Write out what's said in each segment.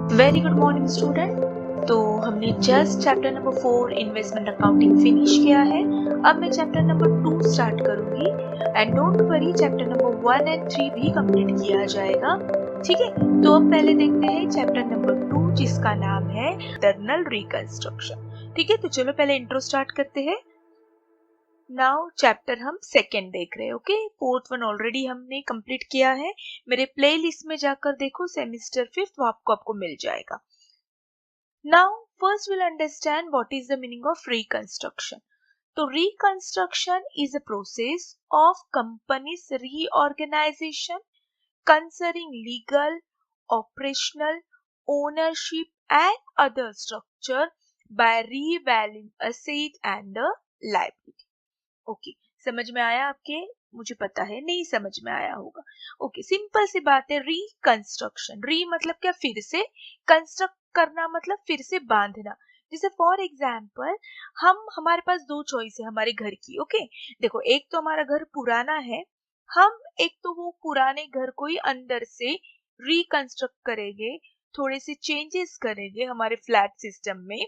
Very good morning student. तो हमने just chapter number 4 investment accounting finish किया है। अब मैं चैप्टर नंबर 2 स्टार्ट करूंगी and don't worry, chapter number 1 and 3 भी कंप्लीट किया जाएगा। ठीक है, तो अब पहले देखते हैं चैप्टर नंबर 2 जिसका नाम है इंटरनल रिकंस्ट्रक्शन। ठीक है, तो चलो पहले इंट्रो स्टार्ट करते हैं। नाउ चैप्टर हम सेकेंड देख रहे हैं। ओके, फोर्थ वन ऑलरेडी हमने कंप्लीट किया है। मेरे प्लेलिस्ट में जाकर देखो, सेमिस्टर फिफ्थ, वो आपको मिल जाएगा। Now, first we'll understand what is the meaning of reconstruction. So, reconstruction is a process of company's reorganization concerning legal, operational, ownership and other structure by revaluing asset and liability. Okay, समझ में आया आपके? मुझे पता है नहीं समझ में आया होगा। ओके, सिंपल सी बात है। रिकंस्ट्रक्शन, री मतलब क्या? फिर से, कंस्ट्रक्ट करना मतलब फिर से बांधना। जैसे फॉर एग्जाम्पल, हमारे पास दो चॉइस है हमारे घर की। ओके, देखो, एक तो हमारा घर पुराना है, हम एक तो वो पुराने घर को ही अंदर से रिकंस्ट्रक्ट करेंगे, थोड़े से चेंजेस करेंगे हमारे फ्लैट सिस्टम में।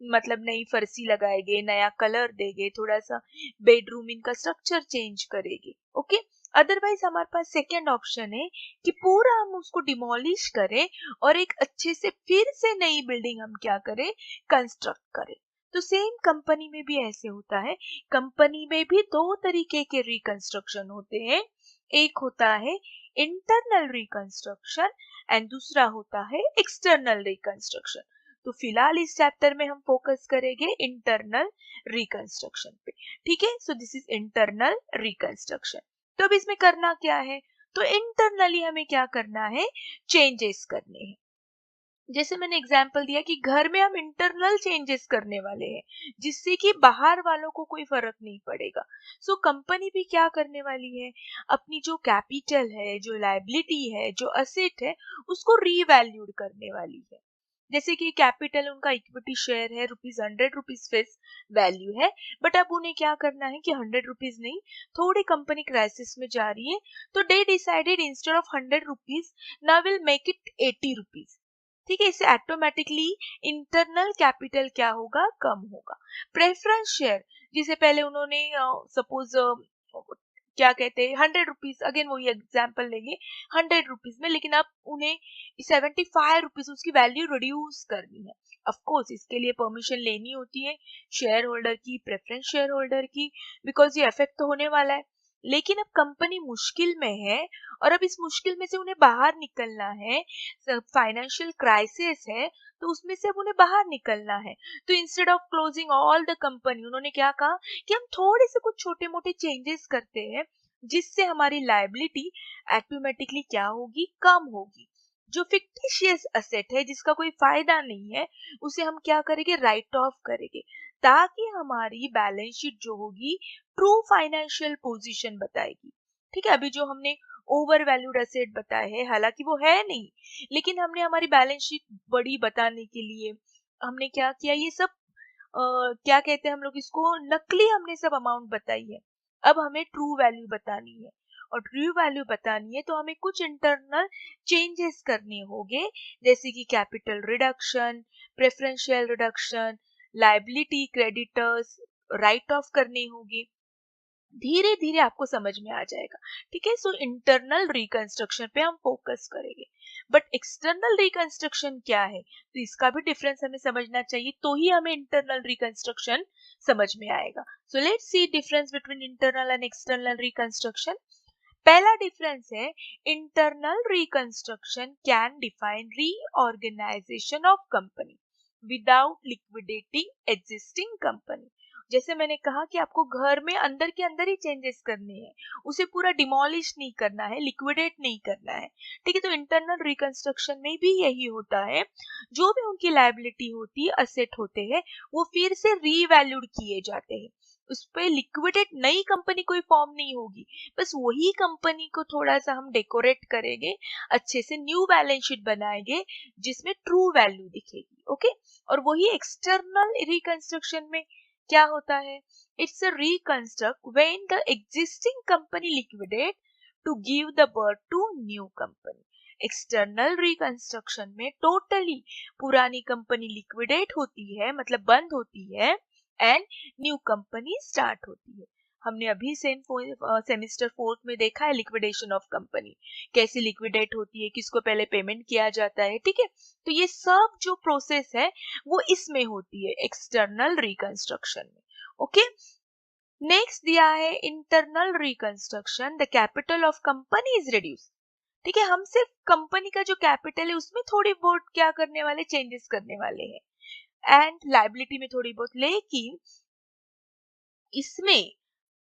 मतलब नई फर्शी लगाएंगे, नया कलर देंगे, थोड़ा सा बेडरूम इनका स्ट्रक्चर चेंज करेंगे। ओके, अदरवाइज हमारे पास सेकेंड ऑप्शन है कि पूरा हम उसको डिमोलिश करें और एक अच्छे से फिर से नई बिल्डिंग हम क्या करें? कंस्ट्रक्ट करें। तो सेम कंपनी में भी ऐसे होता है। कंपनी में भी दो तरीके के रिकंस्ट्रक्शन होते हैं। एक होता है इंटरनल रिकंस्ट्रक्शन एंड दूसरा होता है एक्सटर्नल रिकंस्ट्रक्शन। तो फिलहाल इस चैप्टर में हम फोकस करेंगे इंटरनल रिकंस्ट्रक्शन पे। ठीक है, so this is internal reconstruction. तो अब इसमें करना क्या है? तो इंटरनली हमें क्या करना है? चेंजेस करने हैं। जैसे मैंने एग्जांपल दिया कि घर में हम इंटरनल चेंजेस करने वाले हैं, जिससे कि बाहर वालों को कोई फर्क नहीं पड़ेगा। सो कंपनी भी क्या करने वाली है? अपनी जो कैपिटल है, जो लायबिलिटी है, जो असेट है, उसको रीवैल्यूड करने वाली है। जैसे कि कैपिटल उनका इक्विटी शेयर है, ₹100 फेस वैल्यू है, बट अब उन्हें क्या करना है कि ₹100 नहीं, थोड़ी कंपनी क्राइसिस में जा रही है, तो they decided instead of ₹100 now will make it ₹80। ठीक है, इससे ऑटोमेटिकली इंटरनल कैपिटल क्या होगा? कम होगा। प्रेफरेंस शेयर, जिसे पहले उन्होंने सपोज क्या कहते हैं, ₹100, अगेन वही एग्जांपल लेंगे, ₹100 में, लेकिन अब उन्हें ₹75 उसकी वैल्यू रिड्यूस करनी है। ऑफ कोर्स इसके लिए परमिशन लेनी होती है शेयर होल्डर की, प्रेफरेंस शेयर होल्डर की, बिकॉज ये इफेक्ट तो होने वाला है। लेकिन अब कंपनी मुश्किल में है और अब इस मुश्किल में से उन्हें बाहर निकलना है, फाइनेंशियल क्राइसिस है, तो उसमें से अब उन्हें बाहर निकलना है। तो instead of closing all the company, उन्होंने क्या कहा कि हम थोड़े से कुछ छोटे मोटे चेंजेस करते हैं, जिससे हमारी लायबिलिटी ऑटोमेटिकली क्या होगी? कम होगी। जो फिक्टिशियस असेट है, जिसका कोई फायदा नहीं है, उसे हम क्या करेंगे? राइट ऑफ करेंगे, ताकि हमारी बैलेंस शीट जो होगी ट्रू फाइनेंशियल पोजीशन बताएगी। ठीक है, अभी जो हमने ओवर वैल्यूड एसेट बताया है, हालांकि वो है नहीं, लेकिन हमने हमारी बैलेंस शीट बड़ी बताने के लिए हमने क्या किया? ये सब क्या कहते हैं हम लोग इसको, नकली हमने सब अमाउंट बताई है। अब हमें ट्रू वैल्यू बतानी है, और ट्रू वैल्यू बतानी है तो हमें कुछ इंटरनल चेंजेस करने होंगे, जैसे कि capital reduction, preferential reduction, liability creditors right of करने होंगे। धीरे धीरे आपको समझ में आ जाएगा। ठीक है, सो इंटरनल रिकंस्ट्रक्शन पे हम फोकस करेंगे। बट एक्सटर्नल रिकंस्ट्रक्शन क्या है? तो इसका भी डिफरेंस हमें समझना चाहिए, तो ही हमें इंटरनल रिकंस्ट्रक्शन समझ में आएगा। So let's see difference between internal and external reconstruction. पहला डिफरेंस है, internal reconstruction can define reorganisation of company without liquidating existing company. जैसे मैंने कहा कि आपको घर में अंदर के अंदर ही चेंजेस करने हैं, उसे पूरा डिमोलिश नहीं करना है, लिक्विडेट नहीं करना है। ठीक है, तो इंटरनल रिकंस्ट्रक्शन में भी यही होता है। जो भी उनकी लायबिलिटी होती है, असेट होते हैं, वो फिर से रीवैल्यूड किए जाते हैं। उस पे लिक्विडेट नई कंपनी कोई फॉर्म नहीं होगी, बस वही कंपनी को थोड़ा सा हम डेकोरेट करेंगे, अच्छे से न्यू बैलेंस शीट बनाएंगे, जिसमें ट्रू वैल्यू दिखेगी। ओके, और वही एक्सटर्नल रिकंस्ट्रक्शन में क्या होता है? It's a reconstruct when the existing company liquidate to give the birth to new company. External reconstruction में टोटली पुरानी कंपनी लिक्विडेट होती है, मतलब बंद होती है, एंड न्यू कंपनी स्टार्ट होती है। हमने अभी सेमिस्टर 4 में देखा है लिक्विडेशन ऑफ कंपनी कैसे लिक्विडेट होती है, किसको पहले पेमेंट किया जाता है, ठीक है। तो ये सब जो प्रोसेस है वो इसमें होती है एक्सटर्नल रिकंस्ट्रक्शन में। ओके, नेक्स्ट दिया है internal reconstruction, the capital of company is reduce. ठीक है, हम सिर्फ कंपनी का जो कैपिटल है उसमें थोड़ी बहुत क्या करने वाले, चेंजेस करने वाले हैं, एंड लायबिलिटी में थोड़ी बहुत, लेकिन इसमें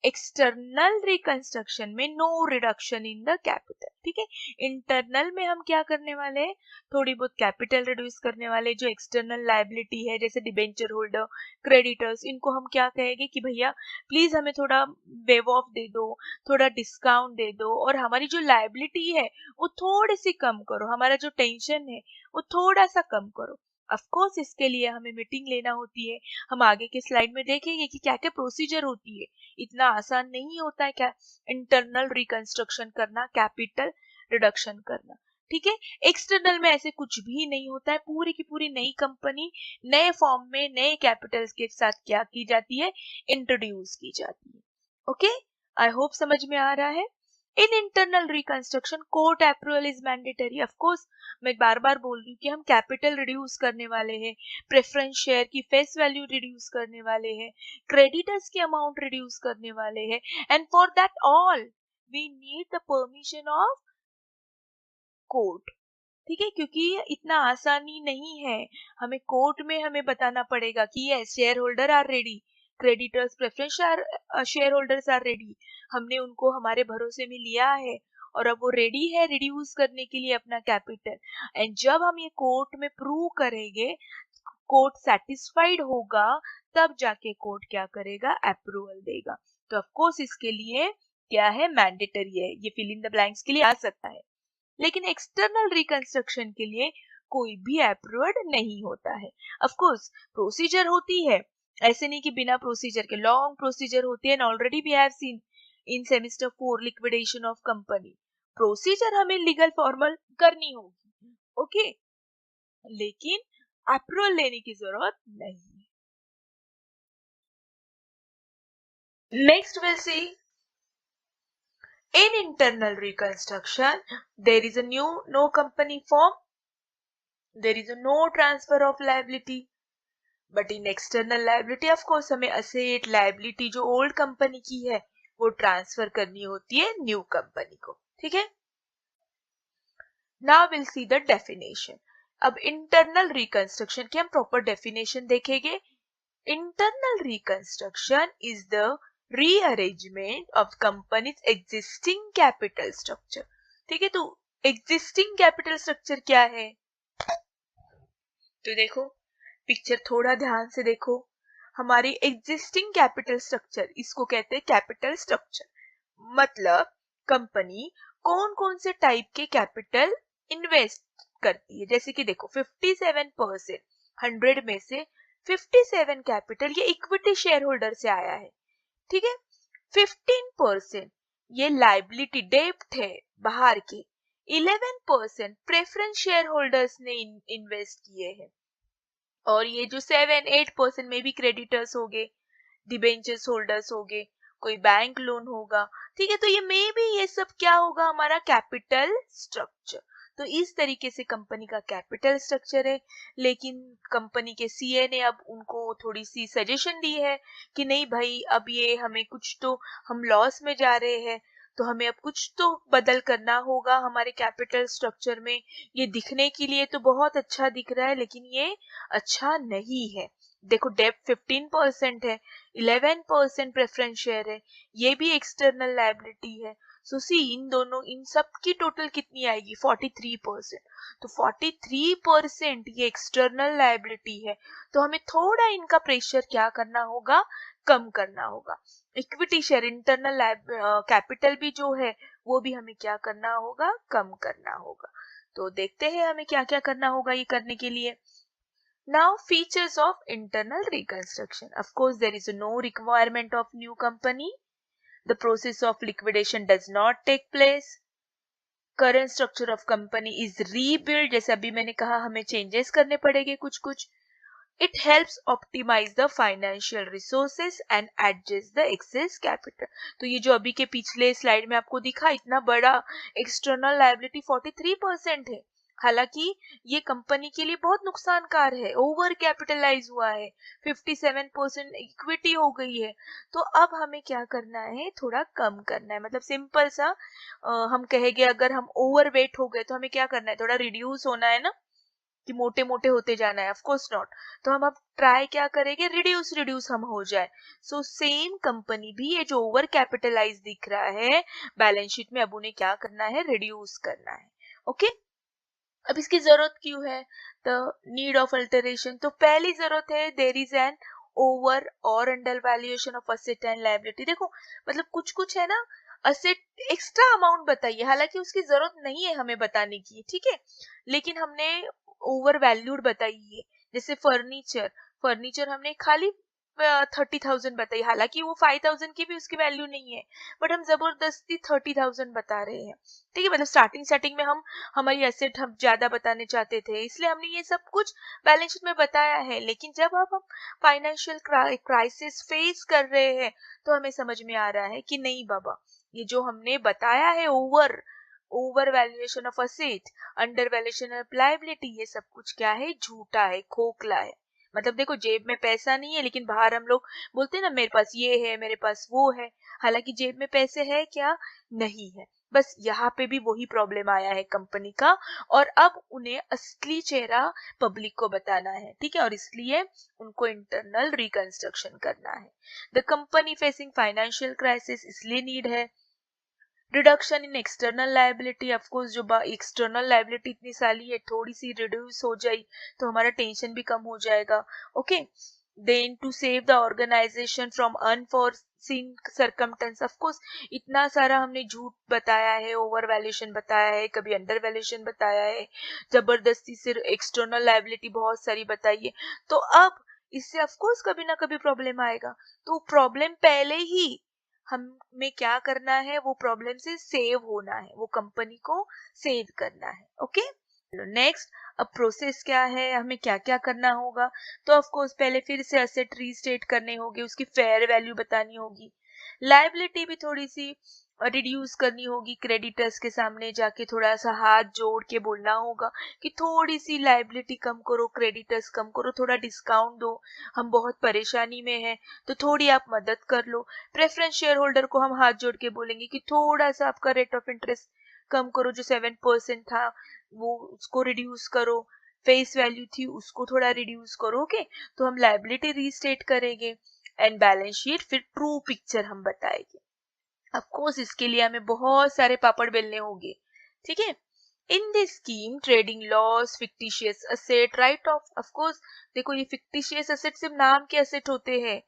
एक्सटर्नल रिकंस्ट्रक्शन में no reduction in the capital. ठीक है, इंटरनल में हम क्या करने वाले हैं, थोड़ी बहुत कैपिटल रिड्यूस करने वाले। जो एक्सटर्नल लायबिलिटी है जैसे डिबेंचर होल्डर, क्रेडिटर्स, इनको हम क्या कहेंगे कि भैया प्लीज हमें थोड़ा वेव ऑफ दे दो, थोड़ा डिस्काउंट दे दो, और हमारी जो लायबिलिटी है वो थोड़ी सी कम करो, हमारा जो टेंशन है वो थोड़ा सा कम करो। ऑफ कोर्स इसके लिए हमें मीटिंग लेना होती है। हम आगे के स्लाइड में देखेंगे कि क्या क्या प्रोसीजर होती है। इतना आसान नहीं होता है क्या इंटरनल रिकंस्ट्रक्शन करना, कैपिटल रिडक्शन करना। ठीक है, एक्सटर्नल में ऐसे कुछ भी नहीं होता है। पूरी की पूरी नई कंपनी नए फॉर्म में नए कैपिटल्स के साथ क्या की जाती है, इंट्रोड्यूस की जाती है। ओके, आई होप समझ में आ रहा है। In internal reconstruction court approval is mandatory. Of course मैं बार बार बोल रही हूँ कि हम कैपिटल रिड्यूस करने वाले हैं, प्रेफरेंस शेयर की फेस वैल्यू रिड्यूस करने वाले हैं, क्रेडिटर्स की अमाउंट रिड्यूस करने वाले हैं, and for that all we need the permission of court. ठीक है, क्योंकि इतना आसानी नहीं है, हमें कोर्ट में हमें बताना पड़ेगा कि ये share holder are ready, creditors preference share holders are ready, हमने उनको हमारे भरोसे में लिया है और अब वो रेडी है रिड्यूस करने के लिए अपना कैपिटल। एंड जब हम ये कोर्ट में प्रूव करेंगे, कोर्ट सेटिस्फाइड होगा, तब जाके कोर्ट क्या करेगा, अप्रूवल देगा। तो ऑफ कोर्स इसके लिए क्या है, मैंडेटरी है, ये फिल इन द ब्लैंक्स के लिए आ सकता है। लेकिन एक्सटर्नल रिकंस्ट्रक्शन के लिए कोई भी अप्रूव्ड नहीं होता है। ऑफ कोर्स प्रोसीजर होती है, ऐसे नहीं कि बिना प्रोसीजर के, लॉन्ग प्रोसीजर होती है। Already we have seen in semester 4 liquidation of company, procedure हमें लीगल फॉर्मल करनी होगी। ओके, लेकिन अप्रूवल लेने की जरूरत नहीं है। Next will see in internal reconstruction there is a no company form, there is a no transfer of liability, but in external liability of course हमें asset liability जो old company की है वो ट्रांसफर करनी होती है न्यू कंपनी को। ठीक है, now we'll see the definition। अब internal reconstruction की हम प्रॉपर डेफिनेशन देखेंगे। internal reconstruction is the rearrangement of company's existing capital structure। ठीक है, तो existing capital structure क्या है, तो देखो पिक्चर थोड़ा ध्यान से देखो। हमारी existing capital structure, इसको कहते हैं कैपिटल स्ट्रक्चर। मतलब कंपनी कौन कौन से टाइप के कैपिटल इन्वेस्ट करती है। जैसे कि देखो 57% 100 में से 57 कैपिटल ये इक्विटी शेयर होल्डर से आया है। ठीक है, 15% ये लाइबिलिटी डेब्ट है बाहर के, 11% प्रेफरेंस शेयर होल्डर्स ने इन्वेस्ट किए हैं, और ये जो 7-8% में भी क्रेडिटर्स हो गए, डिबेंचर्स होल्डर्स हो गए, कोई बैंक लोन होगा। ठीक है, तो ये मे भी ये सब क्या होगा, हमारा कैपिटल स्ट्रक्चर। तो इस तरीके से कंपनी का कैपिटल स्ट्रक्चर है। लेकिन कंपनी के सीए ने अब उनको थोड़ी सी सजेशन दी है कि नहीं भाई, अब ये हमें कुछ तो, हम लॉस में जा रहे हैं, तो हमें अब कुछ तो बदल करना होगा हमारे कैपिटल स्ट्रक्चर में। ये दिखने के लिए तो बहुत अच्छा दिख रहा है लेकिन ये अच्छा नहीं है। देखो डेब्ट 15% है, 11% प्रेफरेंस शेयर है, ये भी एक्सटर्नल लायबिलिटी है। सो सी इन दोनों, इन सब की टोटल कितनी आएगी, 43%। तो 43% ये एक्सटर्नल लायबिलिटी है, तो हमें थोड़ा इनका प्रेशर क्या करना होगा, कम करना होगा। इक्विटी शेयर, इंटरनल कैपिटल भी जो है वो भी हमें क्या करना होगा, कम करना होगा। तो देखते हैं हमें क्या क्या करना होगा ये करने के लिए। Now features of internal reconstruction. Of course there is no requirement of new company. The process of liquidation does not take place. Current structure of company is rebuild, जैसे अभी मैंने कहा हमें चेंजेस करने पड़ेंगे कुछ कुछ. It helps optimize the financial resources and adjust the excess capital. तो ये जो अभी के पिछले स्लाइड में आपको दिखा, इतना बड़ा एक्सटर्नल लायबिलिटी 43% है. हालांकि ये कंपनी के लिए बहुत नुकसानकार है, ओवर कैपिटलाइज हुआ है, 57% इक्विटी हो गई है. तो अब हमें क्या करना है, थोड़ा कम करना है. मतलब सिंपल सा हम कहेंगे अगर हम ओवर वेट हो गए तो हमें क्या करना है, थोड़ा रिड्यूस होना है ना, कि मोटे मोटे होते जाना है. Of course not. तो हम अब ट्राई क्या करेंगे, रिड्यूस रिड्यूस हम हो जाए. सो सेम कंपनी भी ये जो ओवर कैपिटलाइज दिख रहा है बैलेंस शीट में, अब उन्हें क्या करना है, रिड्यूस करना है. ओके. अब इसकी जरूरत क्यों है, द नीड ऑफ अल्टरेशन. तो पहली जरूरत है, देयर इज एन ओवर और under valuation of asset and liability. देखो मतलब कुछ कुछ है ना, असेट एक्स्ट्रा अमाउंट बताइए, हालांकि उसकी जरूरत नहीं है हमें बताने की, ठीक है, लेकिन हमने ओवर वैल्यूड बताई है. जैसे फर्नीचर, फर्नीचर हमने खाली 30,000 बताई, हालांकि वो 5,000 की भी उसकी वैल्यू नहीं है, बट हम जबरदस्ती 30,000 बता रहे हैं. ठीक है, मतलब स्टार्टिंग स्टार्टिंग में हम हमारी एसेट हम ज्यादा बताने चाहते थे, इसलिए हमने ये सब कुछ बैलेंस शीट में बताया है. लेकिन जब अब हम फाइनेंशियल क्राइसिस फेस कर रहे हैं तो हमें समझ में आ रहा है कि नहीं बाबा, ये जो हमने बताया है over valuation of asset, under valuation of liability, ये सब कुछ क्या है, झूठा है, खोखला है. मतलब देखो जेब में पैसा नहीं है, लेकिन बाहर हम लोग बोलते हैं ना मेरे पास ये है, मेरे पास वो है, हालांकि जेब में पैसे है क्या, नहीं है. बस यहाँ पे भी वही प्रॉब्लम आया है कंपनी का, और अब उन्हें असली चेहरा पब्लिक को बताना है. ठीक है, और इसलिए उनको इंटरनल रिकंस्ट्रक्शन करना है. The company facing financial crisis इसलिए नीड है reduction in external liability. Of course जो एक्सटर्नल लायबिलिटी इतनी सारी है, थोड़ी सी रिड्यूस हो जाए तो हमारा टेंशन भी कम हो जाएगा. Okay. Then to save the organisation from unforeseen circumstance. Of course इतना सारा हमने झूठ बताया है, ओवर वैल्यूएशन बताया है, कभी अंडर वैल्यूएशन बताया है, जबरदस्ती से एक्सटर्नल लायबिलिटी बहुत सारी बताई है. तो अब इससे ऑफ कोर्स कभी ना कभी प्रॉब्लम आएगा. तो प्रॉब्लम पहले ही हमें क्या करना है, वो प्रॉब्लम से सेव होना है, वो कंपनी को सेव करना है. ओके. नेक्स्ट, अब प्रोसेस क्या है, हमें क्या क्या करना होगा. तो ऑफ कोर्स पहले फिर से एसेट रीस्टेट करने होंगे, उसकी फेयर वैल्यू बतानी होगी. लायबिलिटी भी थोड़ी सी रिड्यूस करनी होगी, क्रेडिटर्स के सामने जाके थोड़ा सा हाथ जोड़ के बोलना होगा कि थोड़ी सी लायबिलिटी कम करो, क्रेडिटर्स कम करो, थोड़ा डिस्काउंट दो, हम बहुत परेशानी में हैं, तो थोड़ी आप मदद कर लो. प्रेफरेंस शेयर होल्डर को हम हाथ जोड़ के बोलेंगे कि थोड़ा सा आपका रेट ऑफ इंटरेस्ट कम करो, जो 7% था वो उसको रिड्यूस करो, फेस वैल्यू थी उसको थोड़ा रिड्यूस करो. ओके. तो हम लायबिलिटी रीस्टेट करेंगे एंड बैलेंस शीट फिर ट्रू पिक्चर हम बताएंगे. ऑफ कोर्स इसके लिए हमें बहुत सारे पापड़ बेलने होंगे. ठीक है. In this scheme trading loss, fictitious asset, right of course देखो ये फिक्टिशियस असेट सिर्फ नाम के असेट होते हैं,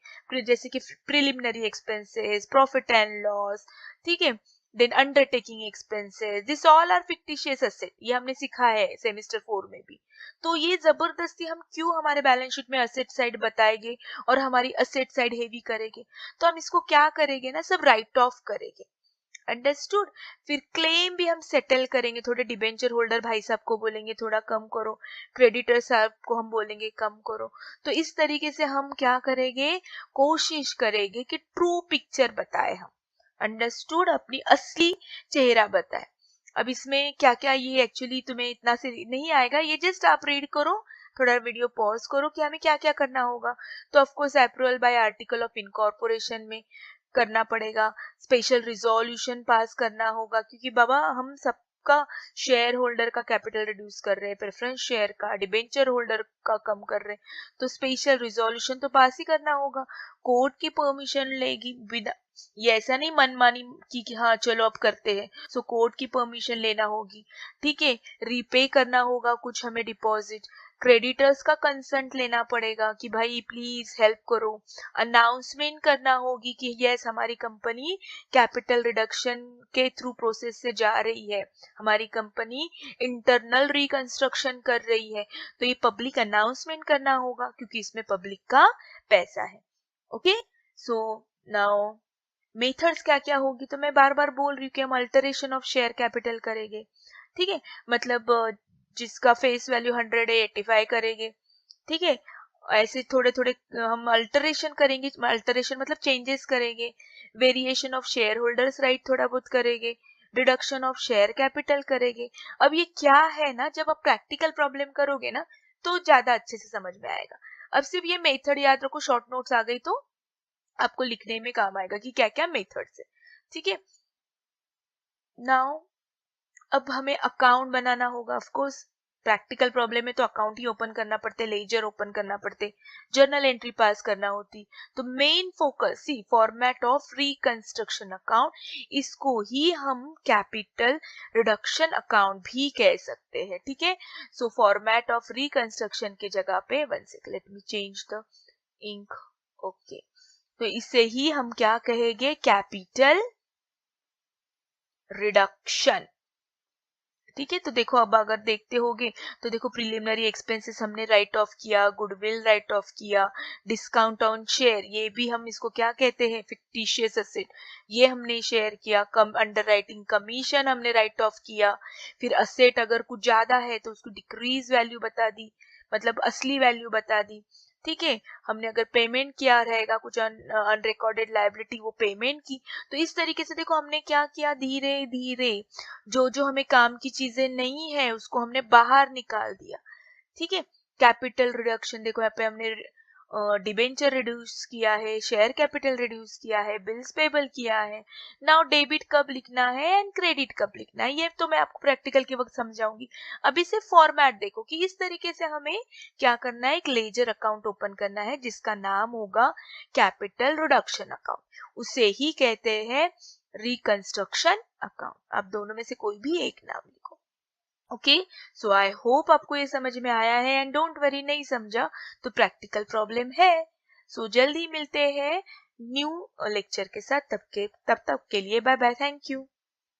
जैसे कि preliminary expenses, profit and loss. ठीक है. Then undertaking expenses, this all are fictitious asset, ये हमने सीखा है सेमेस्टर 4 में भी. तो ये जबरदस्ती हम क्यों हमारे बैलेंस शीट में असेट साइड बताएंगे और हमारी असेट साइड हेवी करेंगे. तो हम इसको क्या करेंगे ना, सब राइट ऑफ करेंगे. अंडरस्टूड. फिर क्लेम भी हम सेटल करेंगे, थोड़े डिबेंचर होल्डर भाई साहब को बोलेंगे थोड़ा कम करो, क्रेडिटर साहब को हम बोलेंगे कम करो. तो इस तरीके से हम क्या करेंगे, कोशिश करेंगे कि ट्रू पिक्चर बताए हम. अंडरस्टूड. अपनी असली चेहरा बताए. अब इसमें क्या क्या, ये एक्चुअली तुम्हें इतना से नहीं आएगा, ये जस्ट आप रीड करो, थोड़ा वीडियो पॉज करो कि हमें क्या क्या करना होगा. तो of course approval bye article of incorporation में करना पड़ेगा, स्पेशल रिजोल्यूशन पास करना होगा, क्योंकि बाबा हम सबका शेयर होल्डर का कैपिटल रिड्यूस कर रहे हैं, प्रेफरेंस शेयर का, डिबेंचर होल्डर का कम कर रहे हैं, तो स्पेशल रिजोल्यूशन तो पास ही करना होगा. कोर्ट की परमिशन लेगी विद, ये ऐसा नहीं मनमानी कि हाँ चलो अब करते हैं. सो कोर्ट की परमिशन लेना होगी. ठीक है. रीपे करना होगा कुछ हमें डिपॉजिट, क्रेडिटर्स का कंसेंट लेना पड़ेगा कि भाई प्लीज हेल्प करो, अनाउंसमेंट करना होगी कि यस हमारी कंपनी कैपिटल रिडक्शन के थ्रू प्रोसेस से जा रही है, हमारी कंपनी इंटरनल रिकंस्ट्रक्शन कर रही है. तो ये पब्लिक अनाउंसमेंट करना होगा क्योंकि इसमें पब्लिक का पैसा है. ओके. सो नाउ मेथड्स क्या क्या होगी, तो मैं बार बार बोल रही हूँ कि हम अल्टरेशन ऑफ शेयर कैपिटल करेंगे, ठीक है, मतलब जिसका फेस वैल्यू 100 है 85 करेंगे, ठीक है, ऐसे थोड़े थोड़े हम अल्टरेशन करेंगे, अल्टरेशन मतलब चेंजेस करेंगे, variation of share holders right थोड़ा बहुत करेंगे, रिडक्शन ऑफ शेयर कैपिटल करेंगे। अब ये क्या है ना, जब आप प्रैक्टिकल प्रॉब्लम करोगे ना तो ज्यादा अच्छे से समझ में आएगा। अब सिर्फ ये मेथड याद रखो, शॉर्ट नोट्स आ गई तो आपको लिखने में काम आएगा कि क्या क्या मेथड्स है, ठीक है। नाउ अब हमें अकाउंट बनाना होगा, ऑफ कोर्स प्रैक्टिकल प्रॉब्लम में तो अकाउंट ही ओपन करना पड़ते, लेजर ओपन करना पड़ते, जर्नल एंट्री पास करना होती। तो main focus see format of reconstruction account, इसको ही हम कैपिटल रिडक्शन अकाउंट भी कह सकते हैं, ठीक है। सो फॉर्मेट ऑफ रिकंस्ट्रक्शन के जगह पे one second, let me change the ink, okay, तो इसे ही हम क्या कहेंगे, कैपिटल रिडक्शन, ठीक है। तो देखो अब अगर देखते होगे तो देखो प्रिलिमिनरी एक्सपेंसेस हमने राइट ऑफ किया, गुडविल राइट ऑफ किया, डिस्काउंट ऑन शेयर, ये भी हम इसको क्या कहते हैं, फिक्टिशियस एसेट, ये हमने शेयर किया, कम अंडर राइटिंग कमीशन हमने राइट ऑफ किया, फिर असेट अगर कुछ ज्यादा है तो उसको डिक्रीज वैल्यू बता दी, मतलब असली वैल्यू बता दी, ठीक है। हमने अगर पेमेंट किया रहेगा कुछ अनरिकॉर्डेड लायबिलिटी, वो पेमेंट की। तो इस तरीके से देखो हमने क्या किया, धीरे धीरे जो जो हमें काम की चीजें नहीं है उसको हमने बाहर निकाल दिया, ठीक है। कैपिटल रिडक्शन देखो यहाँ पे हमने डिबेंचर रिड्यूस किया है, शेयर कैपिटल रिड्यूस किया है, बिल्स पेबल किया है। नाउ डेबिट कब लिखना है एंड क्रेडिट कब लिखना है ये तो मैं आपको प्रैक्टिकल के वक्त समझाऊंगी। अभी से फॉर्मेट देखो कि इस तरीके से हमें क्या करना है, एक लेजर अकाउंट ओपन करना है जिसका नाम होगा कैपिटल रिडक्शन अकाउंट, उसे ही कहते हैं रिकंस्ट्रक्शन अकाउंट। आप दोनों में से कोई भी एक नाम लिखो, ओके। सो आई होप आपको ये समझ में आया है, एंड डोंट वरी नहीं समझा तो प्रैक्टिकल प्रॉब्लम है। सो जल्दी मिलते हैं न्यू लेक्चर के साथ, तब तक के लिए बाय बाय, थैंक यू।